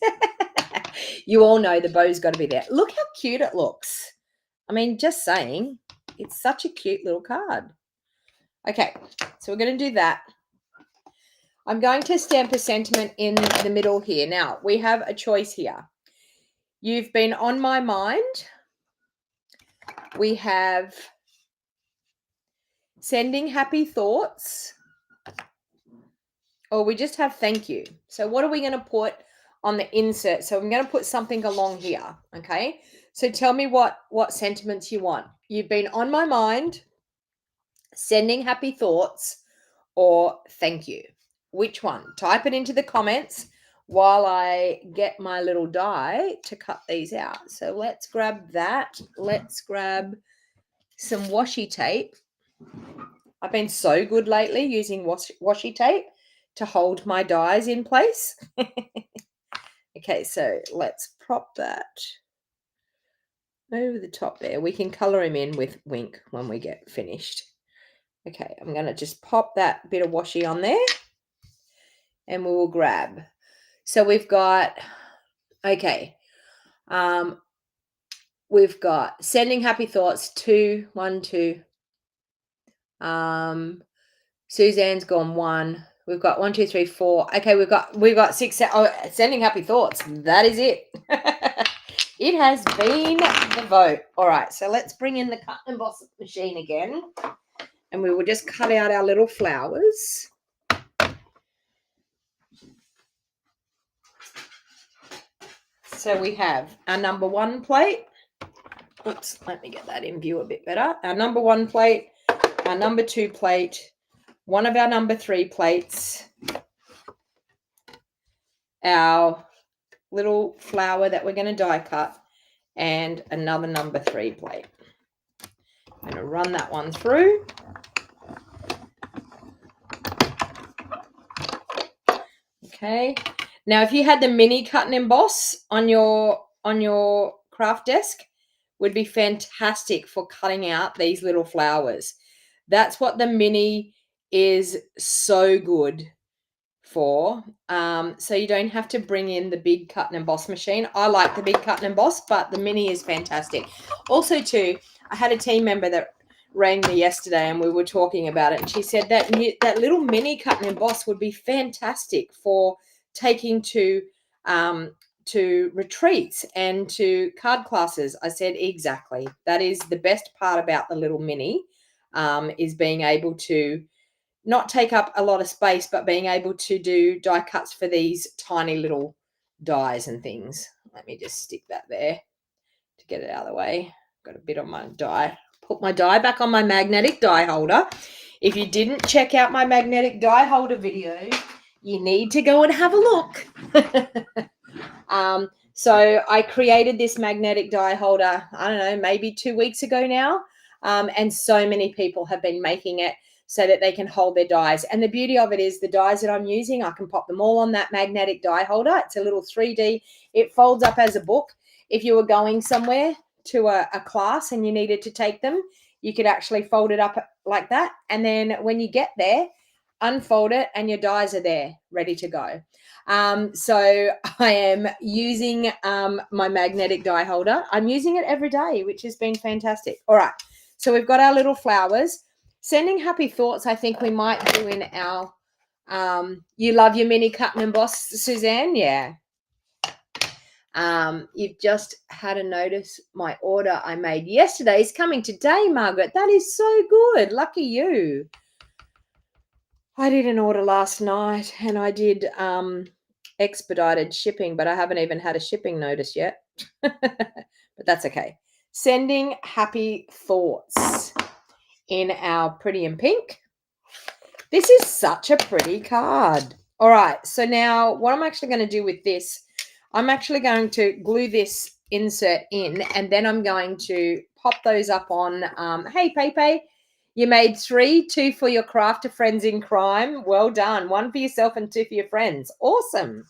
You all know the bow's got to be there. Look how cute it looks. I mean, just saying, it's such a cute little card. Okay, so we're going to do that. I'm going to stamp a sentiment in the middle here. Now, we have a choice here. You've been on my mind. We have sending happy thoughts. Or we just have thank you. So what are we going to put on the insert? So I'm going to put something along here, okay? So tell me what sentiments you want. You've been on my mind, sending happy thoughts, or thank you. Which one? Type it into the comments while I get my little die to cut these out. So let's grab that. Let's grab some washi tape. I've been so good lately using washi tape to hold my dies in place. Okay, so let's prop that over the top there. We can color him in with Wink when we get finished. Okay, I'm going to just pop that bit of washi on there and we will grab. So we've got, okay, we've got sending happy thoughts, 2, 1, 2. Suzanne's gone 1. We've got 1, 2, 3, 4. Okay, we've got 6. Oh, sending happy thoughts. That is it. It has been the vote. All right, so let's bring in the cut and emboss machine again, and we will just cut out our little flowers. So we have our number 1 plate. Oops, let me get that in view a bit better. Our number 1 plate, our number 2 plate, one of our number 3 plates, our little flower that we're going to die cut, and another number 3 plate. I'm going to run that one through. Okay. Now, if you had the mini cut and emboss on your craft desk, would be fantastic for cutting out these little flowers. That's what the mini is so good for. So you don't have to bring in the big cut and emboss machine. I like the big cut and emboss, but the mini is fantastic. Also, too, I had a team member that rang me yesterday and we were talking about it, and she said that that little mini cut and emboss would be fantastic for taking to retreats and to card classes. I said, exactly. That is the best part about the little mini, is being able to not take up a lot of space, but being able to do die cuts for these tiny little dies and things. Let me just stick that there to get it out of the way. Got a bit on my die. Put my die back on my magnetic die holder. If you didn't check out my magnetic die holder video, you need to go and have a look. So I created this magnetic die holder, I don't know, maybe 2 weeks ago now. And so many people have been making it so that they can hold their dies. And the beauty of it is the dies that I'm using, I can pop them all on that magnetic die holder. It's a little 3D. It folds up as a book. If you were going somewhere to a class and you needed to take them, you could actually fold it up like that. And then when you get there, unfold it and your dies are there ready to go. So I am using my magnetic die holder. I'm using it every day, which has been fantastic. All right. So we've got our little flowers. Sending happy thoughts, I think we might do in our, you love your mini cut and emboss, Suzanne? Yeah. You've just had to notice my order I made yesterday is coming today, Margaret. That is so good. Lucky you. I did an order last night and I did expedited shipping, but I haven't even had a shipping notice yet. But that's okay. Sending happy thoughts in our Pretty in Pink. This is such a pretty card. All right, so now what I'm actually going to do with this, I'm actually going to glue this insert in, and then I'm going to pop those up on, hey, Pepe, you made 3, 2 for your crafter friends in crime. Well done. 1 for yourself and 2 for your friends. Awesome.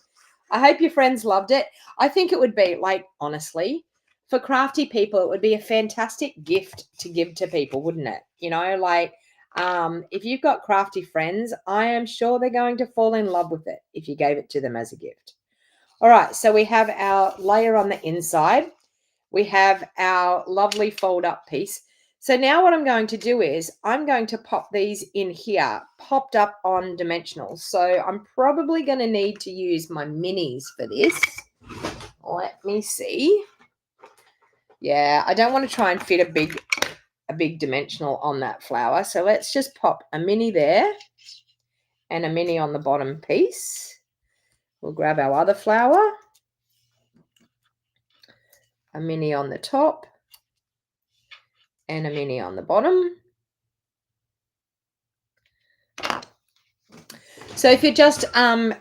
I hope your friends loved it. I think it would be, like, honestly, for crafty people, it would be a fantastic gift to give to people, wouldn't it? You know, like, if you've got crafty friends, I am sure they're going to fall in love with it if you gave it to them as a gift. All right, so we have our layer on the inside. We have our lovely fold-up piece. So now what I'm going to do is I'm going to pop these in here, popped up on dimensionals. So I'm probably going to need to use my minis for this. Let me see. Yeah, I don't want to try and fit a big dimensional on that flower. So let's just pop a mini there and a mini on the bottom piece. We'll grab our other flower, a mini on the top, and a mini on the bottom. So if you're just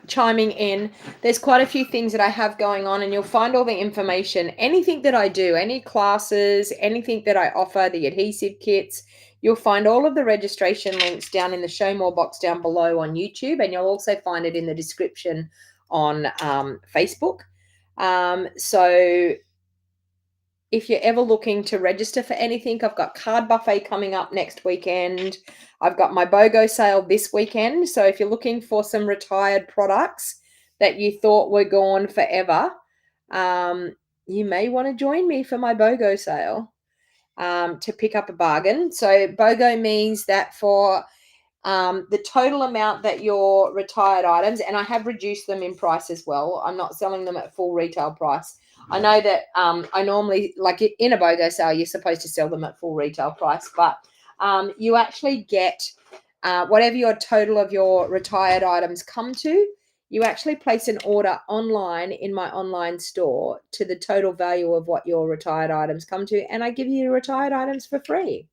chiming in, there's quite a few things that I have going on, and you'll find all the information, anything that I do, any classes, anything that I offer, the adhesive kits, you'll find all of the registration links down in the show more box down below on YouTube, and you'll also find it in the description on Facebook. So if you're ever looking to register for anything, I've got Card Buffet coming up next weekend. I've got my BOGO sale this weekend. So if you're looking for some retired products that you thought were gone forever, you may want to join me for my BOGO sale to pick up a bargain. So BOGO means that for the total amount that your retired items, and I have reduced them in price as well. I'm not selling them at full retail price. I know that I normally, like in a BOGO sale, you're supposed to sell them at full retail price, but you actually get whatever your total of your retired items come to, you actually place an order online in my online store to the total value of what your retired items come to, and I give you your retired items for free.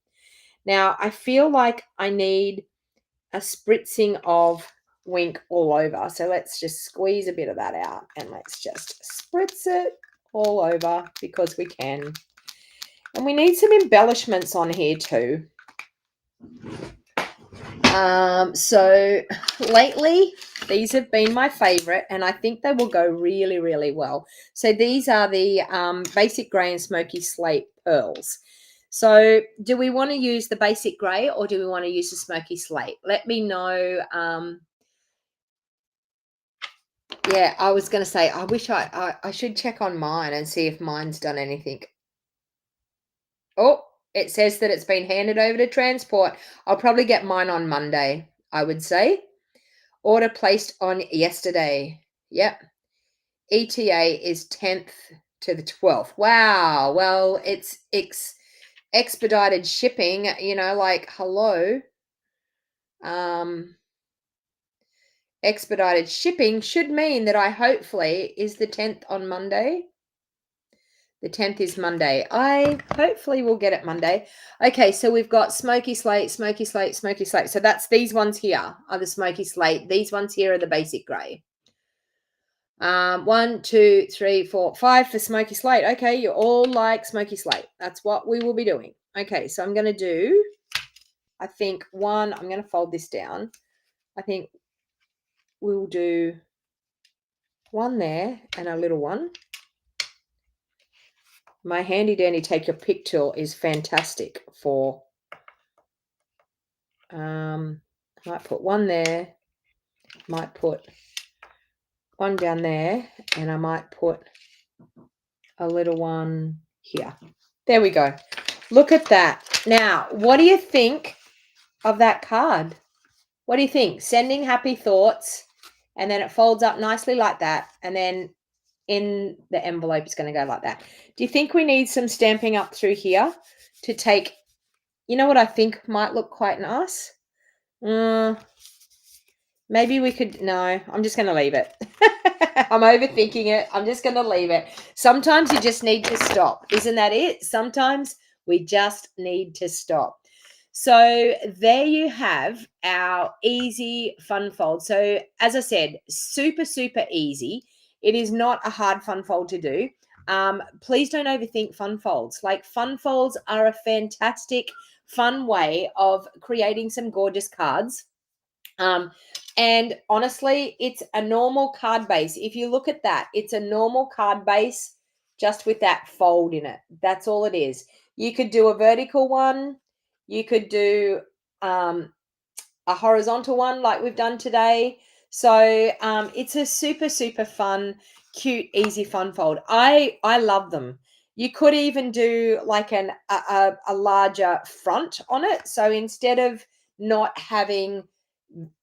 Now, I feel like I need a spritzing of Wink all over. So let's just squeeze a bit of that out and let's just spritz it all over because we can. And we need some embellishments on here too. So lately These have been my favorite, and I think they will go really, really well. So these are the basic grey and smoky slate pearls. So do we want to use the basic grey or do we want to use the smoky slate? Let me know. Yeah, I was going to say, I wish I should check on mine and see if mine's done anything. Oh, it says that it's been handed over to transport. I'll probably get mine on Monday, I would say. Order placed on yesterday. Yep. ETA is 10th to the 12th. Wow. Well, it's expedited shipping, you know, like, hello. Expedited shipping should mean that I hopefully is the 10th on Monday. The 10th is Monday. I hopefully will get it Monday. Okay, so we've got smoky slate, smoky slate, smoky slate. So that's these ones here are the smoky slate. These ones here are the basic grey. 1, 2, 3, 4, 5 for smoky slate. Okay, you all like smoky slate. That's what we will be doing. Okay, so I'm going to do, I think one, I'm going to fold this down. I think we'll do one there and a little one. My handy dandy take your pick tool is fantastic for, I might put one there, might put one down there, and I might put a little one here. There we go. Look at that. Now, what do you think of that card? What do you think? Sending happy thoughts, and then it folds up nicely like that, and then in the envelope it's going to go like that. Do you think we need some stamping up through here to take, you know what I think might look quite nice? Maybe we could, no, I'm just going to leave it. I'm overthinking it. I'm just going to leave it. Sometimes you just need to stop. Isn't that it? Sometimes we just need to stop. So there you have our easy fun fold. So as I said, super, super easy. It is not a hard fun fold to do. Please don't overthink fun folds. Like, fun folds are a fantastic, fun way of creating some gorgeous cards. And honestly, it's a normal card base. If you look at that, it's a normal card base just with that fold in it. That's all it is. You could do a vertical one. You could do a horizontal one like we've done today. So it's a super, super fun, cute, easy fun fold. I love them. You could even do like a larger front on it. So instead of not having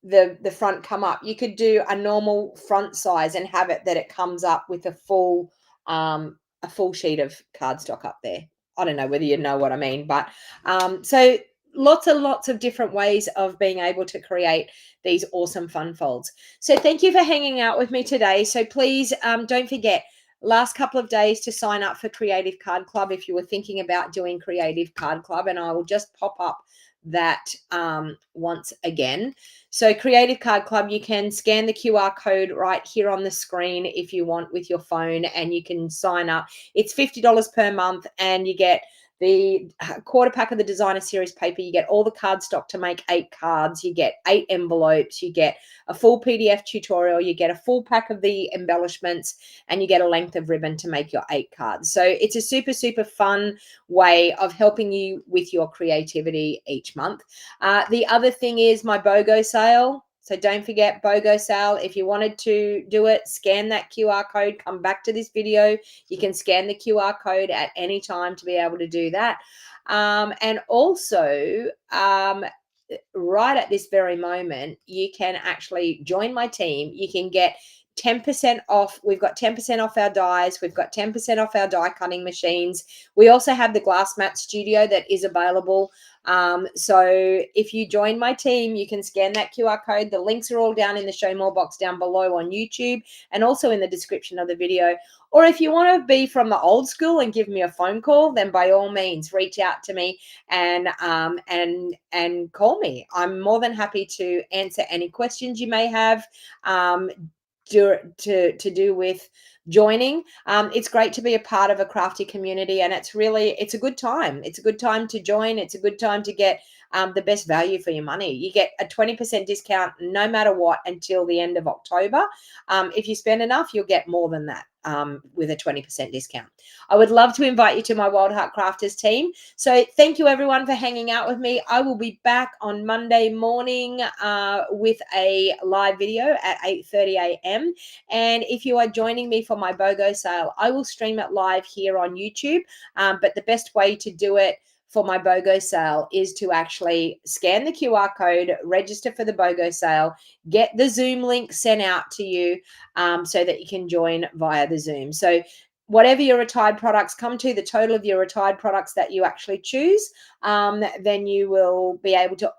the front come up, you could do a normal front size and have it that it comes up with a full sheet of cardstock up there. I don't know whether you know what I mean, but so lots and lots of different ways of being able to create these awesome fun folds. So thank you for hanging out with me today. So please don't forget, last couple of days to sign up for Creative Card Club if you were thinking about doing Creative Card Club, and I will just pop up that once again. So Creative Card Club, you can scan the QR code right here on the screen if you want with your phone, and you can sign up. It's $50 per month, and you get the quarter pack of the designer series paper. You get all the cardstock to make 8 cards. You get 8 envelopes. You get a full PDF tutorial. You get a full pack of the embellishments, and you get a length of ribbon to make your 8 cards. So it's a super, super fun way of helping you with your creativity each month. The other thing is my BOGO sale. So don't forget BOGO sale. If you wanted to do it, scan that QR code, come back to this video. You can scan the QR code at any time to be able to do that. And also, right at this very moment, you can actually join my team. You can get 10% off. We've got 10% off our dies. We've got 10% off our die cutting machines. We also have the glass mat studio that is available. So if you join my team, you can scan that QR code. The links are all down in the show more box down below on YouTube, and also in the description of the video. Or if you want to be from the old school and give me a phone call, then by all means reach out to me and call me. I'm more than happy to answer any questions you may have to do with joining. It's great to be a part of a crafty community, and it's a good time. It's a good time to join. It's a good time to get the best value for your money. You get a 20% discount no matter what until the end of October. If you spend enough, you'll get more than that with a 20% discount. I would love to invite you to my Wild Heart Crafters team. So thank you everyone for hanging out with me. I will be back on Monday morning with a live video at 8:30 a.m. And if you are joining me for my BOGO sale, I will stream it live here on YouTube. But the best way to do it for my BOGO sale is to actually scan the QR code, register for the BOGO sale, get the Zoom link sent out to you so that you can join via the Zoom. So whatever your retired products come to, the total of your retired products that you actually choose, then you will be able to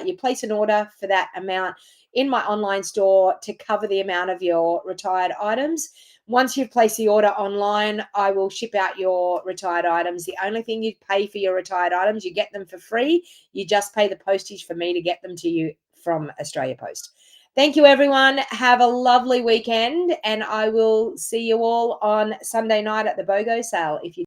you place an order for that amount in my online store to cover the amount of your retired items. Once you've placed the order online, I will ship out your retired items. The only thing you pay for your retired items, you get them for free. You just pay the postage for me to get them to you from Australia Post. Thank you, everyone. Have a lovely weekend, and I will see you all on Sunday night at the BOGO sale. If you